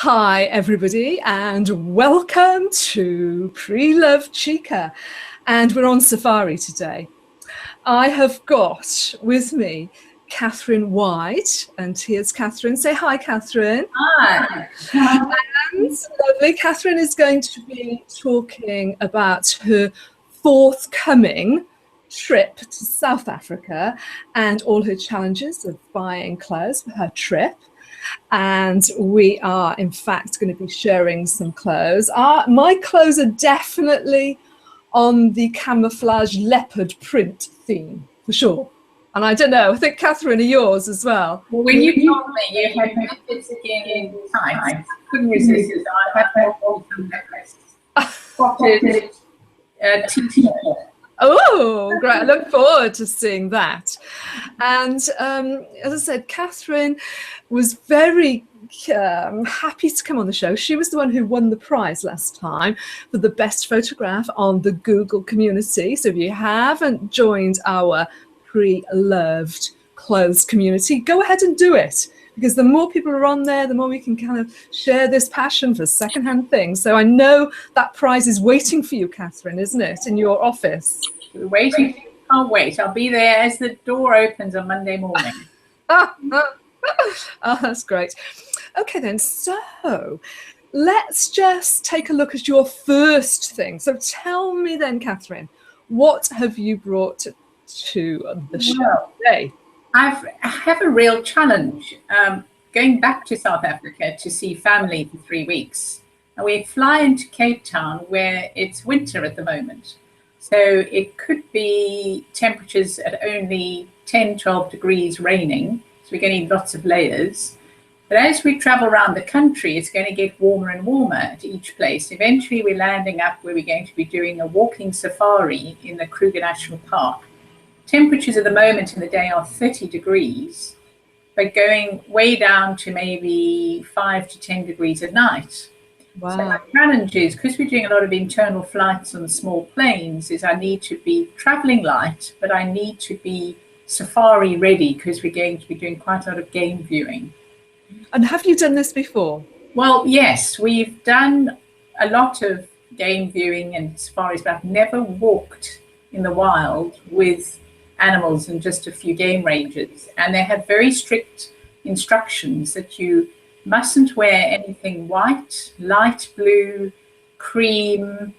Hi everybody and welcome to Preloved Chica, and we're on safari today. I have got with me Katherine Wiid, and here's Katherine. Say hi, Katherine. Hi. And lovely. Katherine is going to be talking about her forthcoming trip to South Africa and all her challenges of buying clothes for her trip. And we are in fact going to be sharing some clothes. My clothes are definitely on the camouflage leopard print theme for sure. And I don't know, I think Katherine are yours as well. Well, when you told me you had methods again tight, I couldn't resist it. I have some spotted t-shirt. Oh, great. I look forward to seeing that. And as I said, Katherine was very happy to come on the show. She was the one who won the prize last time for the best photograph on the Google community. So if you haven't joined our Preloved clothes community, go ahead and do it. Because the more people are on there, the more we can kind of share this passion for secondhand things. So I know that prize is waiting for you, Katherine, isn't it, in your office? We're waiting. Can't wait. I'll be there as the door opens on Monday morning. Oh, that's great. Okay, then. So let's just take a look at your first thing. So tell me then, Katherine, what have you brought to the show today? I have a real challenge going back to South Africa to see family for 3 weeks. And we fly into Cape Town where it's winter at the moment. So it could be temperatures at only 10, 12 degrees raining. So we're going to need lots of layers. But as we travel around the country, it's going to get warmer and warmer at each place. Eventually, we're landing up where we're going to be doing a walking safari in the Kruger National Park. Temperatures at the moment in the day are 30 degrees, but going way down to maybe 5 to 10 degrees at night. Wow. So my challenge is, because we're doing a lot of internal flights on small planes, is I need to be traveling light, but I need to be safari ready because we're going to be doing quite a lot of game viewing. And have you done this before? Well, yes, we've done a lot of game viewing and safaris, but I've never walked in the wild with animals and just a few game rangers, and they have very strict instructions that you mustn't wear anything white, light blue, cream,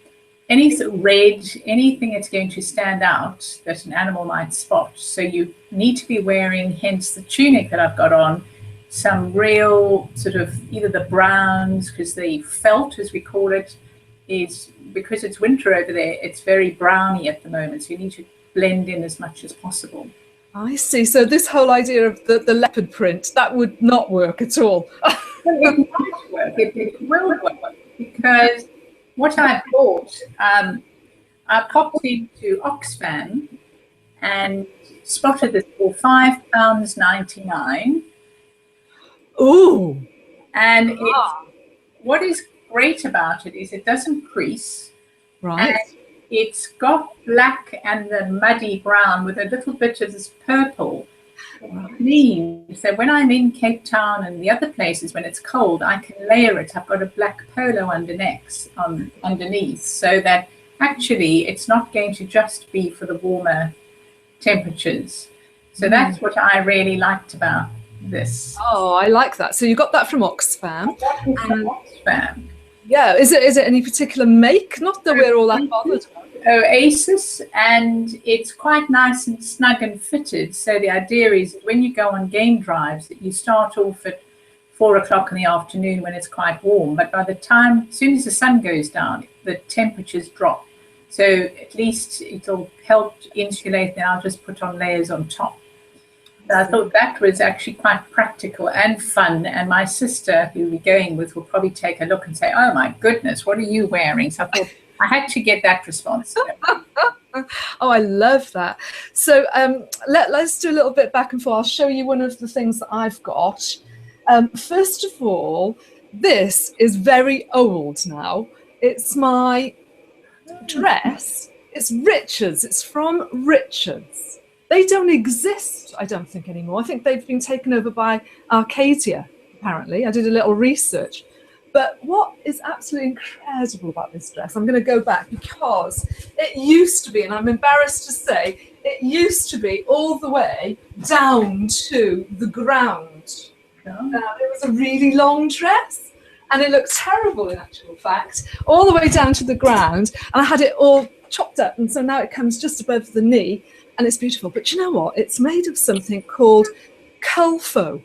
anything red, anything that's going to stand out that an animal might spot. So you need to be wearing, hence the tunic that I've got on, some real sort of either the browns, because the felt, as we call it, is because it's winter over there, it's very browny at the moment. So you need to blend in as much as possible. I see. So this whole idea of the leopard print, that would not work at all. It might work. It will work, because what I bought, I popped into Oxfam and spotted this for £5.99. Ooh. And what is great about it is it doesn't crease. Right. And it's got black and the muddy brown with a little bit of this purple. Clean. So when I'm in Cape Town and the other places, when it's cold, I can layer it. I've got a black polo underneath, so that actually it's not going to just be for the warmer temperatures. So that's what I really liked about this. Oh, I like that. So you got that from Oxfam. Oxfam. Yeah. Is it any particular make? Not that we're all that bothered. Oasis, and it's quite nice and snug and fitted. So the idea is that when you go on game drives, that you start off at 4 o'clock in the afternoon when it's quite warm, but by the time, as soon as the sun goes down, the temperatures drop. So at least it'll help insulate, then I'll just put on layers on top. So I thought that was actually quite practical and fun, and my sister, who we're going with, will probably take a look and say, oh my goodness, what are you wearing? So I thought I had to get that response. Oh, I love that. So let's do a little bit back and forth. I'll show you one of the things that I've got. First of all, this is very old now. It's my dress. It's Richards. It's from Richards. They don't exist, I don't think, anymore. I think they've been taken over by Arcadia, apparently. I did a little research. But what is absolutely incredible about this dress, I'm going to go back because it used to be, and I'm embarrassed to say, it used to be all the way down to the ground. It was a really long dress, and it looked terrible in actual fact, all the way down to the ground, and I had it all chopped up, and so now it comes just above the knee, and it's beautiful. But you know what? It's made of something called Cupro.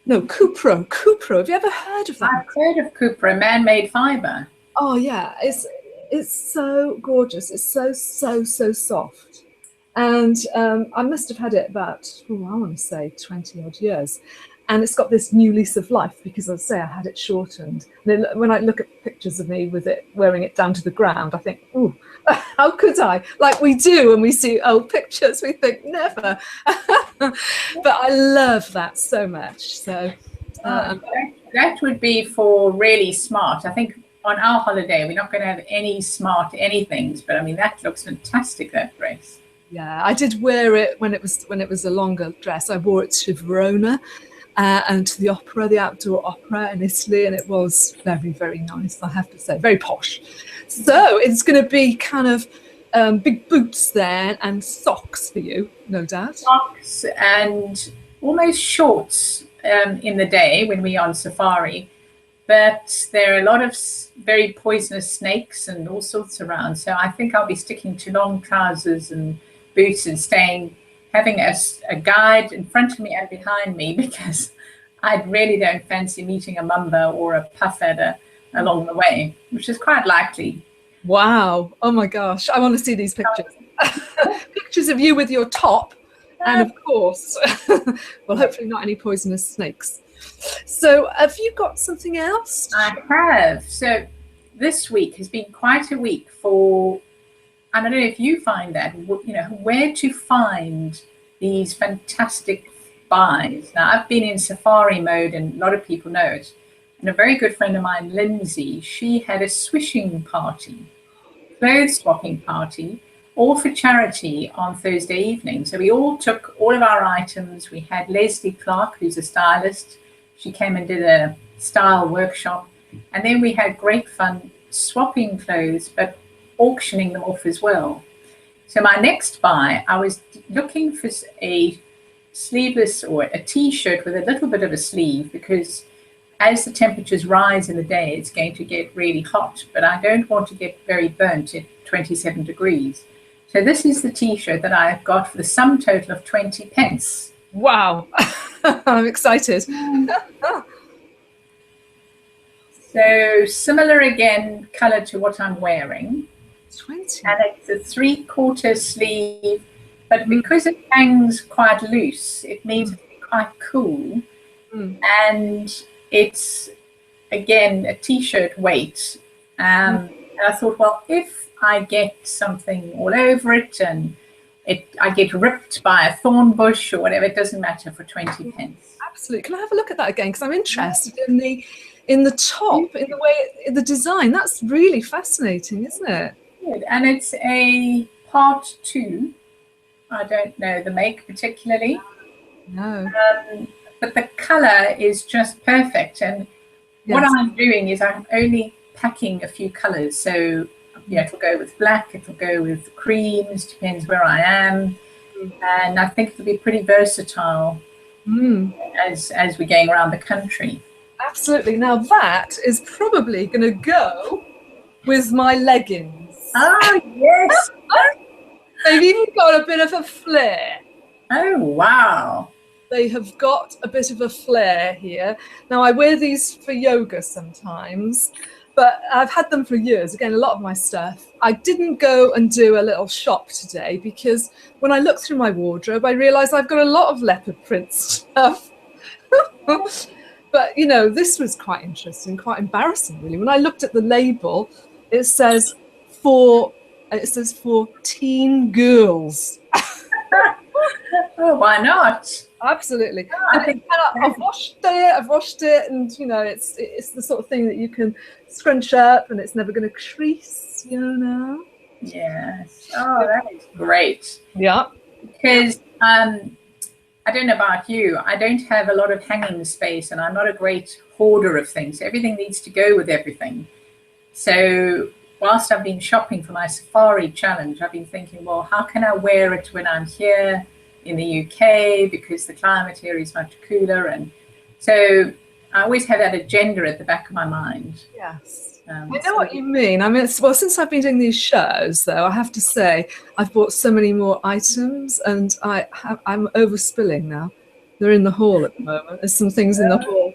Have you ever heard of that? I've heard of Cupro, man-made fiber. Oh yeah, it's so gorgeous. It's so soft, and I must have had it about I want to say 20 odd years, and it's got this new lease of life because, as I say, I had it shortened. And when I look at pictures of me with it wearing it down to the ground, I think, ooh, how could I? Like we do when we see old pictures, we think never. But I love that so much. So that would be for really smart. I think on our holiday we're not going to have any smart anythings, but I mean that looks fantastic, that dress. Yeah, I did wear it when it was a longer dress. I wore it to Verona and to the opera, the outdoor opera in Italy, and it was very nice, I have to say, very posh. So it's going to be kind of big boots there and socks for you, no doubt. Socks and almost shorts in the day when we're on safari. But there are a lot of very poisonous snakes and all sorts around. So I think I'll be sticking to long trousers and boots and having a guide in front of me and behind me, because I really don't fancy meeting a mamba or a puff adder along the way, which is quite likely. Wow. Oh my gosh. I want to see these pictures. Pictures of you with your top. And of course, well, hopefully not any poisonous snakes. So have you got something else? I have. So this week has been quite a week for, I don't know if you find that, where to find these fantastic buys. Now, I've been in safari mode, and a lot of people know it. And a very good friend of mine, Lindsay, she had a swishing party, clothes swapping party, all for charity on Thursday evening. So we all took all of our items. We had Leslie Clark, who's a stylist. She came and did a style workshop. And then we had great fun swapping clothes, but auctioning them off as well. So my next buy, I was looking for a sleeveless or a t-shirt with a little bit of a sleeve, because as the temperatures rise in the day, it's going to get really hot, but I don't want to get very burnt at 27 degrees. So this is the t-shirt that I've got for the sum total of 20 pence. Wow. I'm excited. So similar again, colour to what I'm wearing. 20. And it's a 3/4 sleeve, but because it hangs quite loose, it means it's quite cool. And it's, again, a t-shirt weight. And I thought, well, if I get something all over it and I get ripped by a thorn bush or whatever, it doesn't matter for 20 pence. Absolutely. Can I have a look at that again? Because I'm interested in the top, in the way, the design. That's really fascinating, isn't it? Good. And it's a part 2. I don't know the make particularly. No. But the colour is just perfect. And what I'm doing is I'm only packing a few colours. So it'll go with black, it'll go with creams, depends where I am. And I think it'll be pretty versatile as we're going around the country. Absolutely. Now that is probably going to go with my leggings. Oh, yes. They've even got a bit of a flare. Oh, wow. They have got a bit of a flare here. Now, I wear these for yoga sometimes, but I've had them for years. Again, a lot of my stuff. I didn't go and do a little shop today because when I look through my wardrobe, I realise I've got a lot of leopard print stuff. But, this was quite interesting, quite embarrassing, really. When I looked at the label, it says for teen girls. Oh, why not? Absolutely. I've washed it, and it's the sort of thing that you can scrunch up, and it's never going to crease. Yes. Oh, that is great. Yeah. Because I don't know about you, I don't have a lot of hanging space, and I'm not a great hoarder of things. Everything needs to go with everything. So whilst I've been shopping for my safari challenge, I've been thinking, well, how can I wear it when I'm here in the UK, because the climate here is much cooler. And so I always have that agenda at the back of my mind. Yes. I know what you mean. I mean, well, since I've been doing these shows, though, I have to say I've bought so many more items, and I'm overspilling now. They're in the hall at the moment. There's some things in the hall.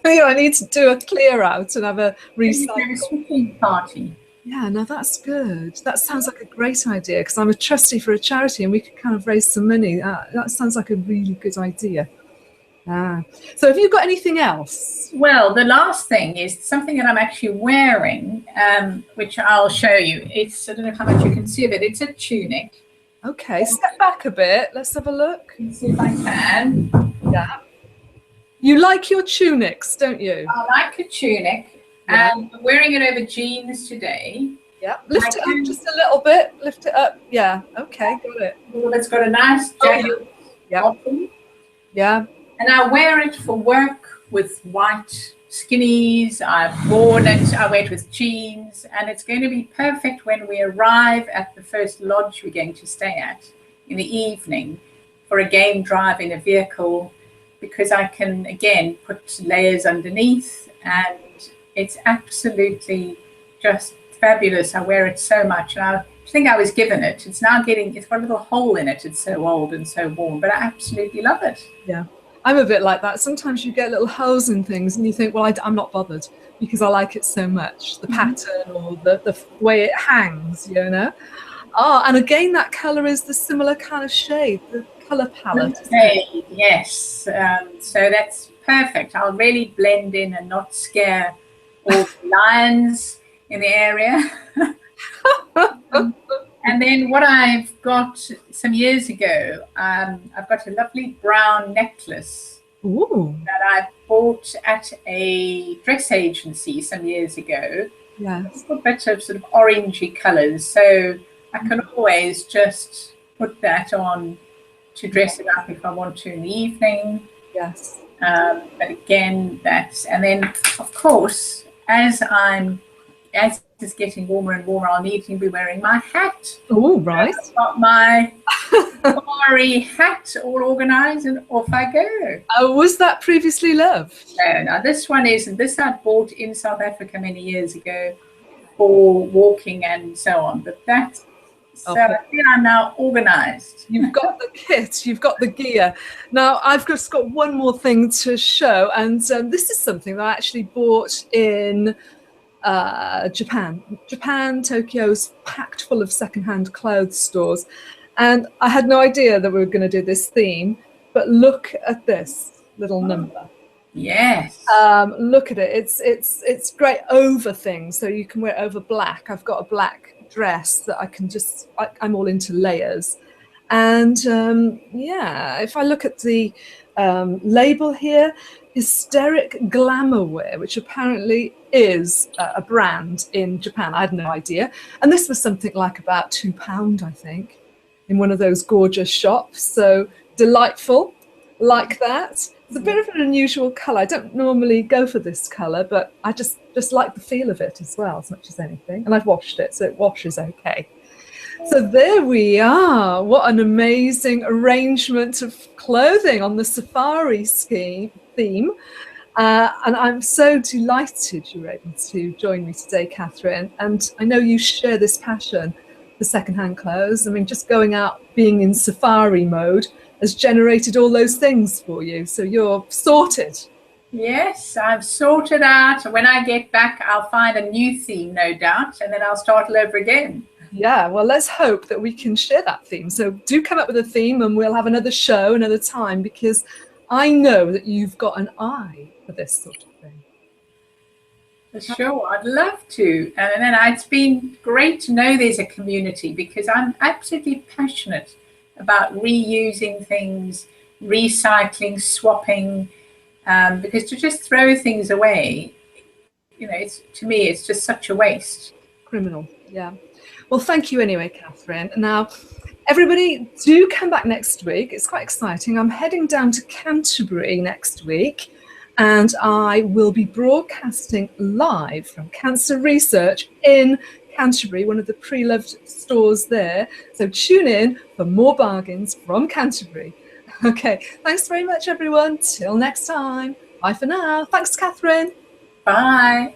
I need to do a clear out and have a recycle party. Yeah, no, that's good. That sounds like a great idea, because I'm a trustee for a charity and we could kind of raise some money. That sounds like a really good idea. So have you got anything else? Well, the last thing is something that I'm actually wearing, which I'll show you. It's, I don't know how much you can see of it. It's a tunic. Okay, step back a bit. Let's have a look. Let's see if I can. Yeah. You like your tunics, don't you? I like a tunic. Yeah. I'm wearing it over jeans today. Yeah. Lift it up just a little bit. Lift it up. Yeah. Okay, got it. Well, it's got a nice jacket. Yeah. Yeah. And I wear it for work with white skinnies. I've worn it. I wear it with jeans, and it's going to be perfect when we arrive at the first lodge we're going to stay at in the evening for a game drive in a vehicle, because I can again put layers underneath, and it's absolutely just fabulous. I wear it so much, and I think I was given it. It's now it's got a little hole in it. It's so old and so worn, but I absolutely love it. Yeah. I'm a bit like that. Sometimes you get little holes in things and you think, well, I'm not bothered, because I like it so much, the pattern or the way it hangs, you know. And again, that colour is the similar kind of shade, the colour palette. Shade, yes. So that's perfect. I'll really blend in and not scare all the lions in the area. And then what I've got some years ago, I've got a lovely brown necklace. Ooh. That I bought at a dress agency some years ago. Yes. It's got a bit of sort of orangey colours, so I can always just put that on to dress it up if I want to in the evening. Yes. But again, and then of course, as it's getting warmer and warmer, I'll need to be wearing my hat. Oh, right. I've got my safari hat all organised, and off I go. Oh, was that previously loved? No, this one isn't. This I bought in South Africa many years ago for walking and so on. But that's, so I feel I'm now organised. You've got the kit, you've got the gear. Now, I've just got one more thing to show, and this is something that I actually bought in Japan. Tokyo's packed full of secondhand clothes stores, and I had no idea that we were going to do this theme, but look at this little number. Yes. Look at it. It's great over things, so you can wear it over black. I've got a black dress that I can just, I'm all into layers. And yeah, if I look at the label here, Hysteric Glamour Wear, which apparently is a brand in Japan. I had no idea. And this was something like about £2, I think, in one of those gorgeous shops. So delightful, like that. It's a bit of an unusual colour. I don't normally go for this colour, but I just like the feel of it as well, as much as anything. And I've washed it, so it washes okay. So there we are. What an amazing arrangement of clothing on the safari theme. And I'm so delighted you were able to join me today, Katherine. And I know you share this passion for secondhand clothes. I mean, just going out, being in safari mode has generated all those things for you. So you're sorted. Yes, I've sorted out. When I get back, I'll find a new theme, no doubt, and then I'll start all over again. Yeah, well, let's hope that we can share that theme. So do come up with a theme and we'll have another show another time, because I know that you've got an eye for this sort of thing. For sure, I'd love to. And then it's been great to know there's a community, because I'm absolutely passionate about reusing things, recycling, swapping, because to just throw things away, you know, to me, it's just such a waste. Criminal, yeah. Well, thank you anyway, Katherine. Now, Everybody, do come back next week. It's quite exciting. I'm heading down to Canterbury next week, and I will be broadcasting live from Cancer Research in Canterbury, one of the Preloved stores there. So tune in for more bargains from Canterbury. Okay, thanks very much, everyone. Till next time. Bye for now. Thanks, Katherine. Bye.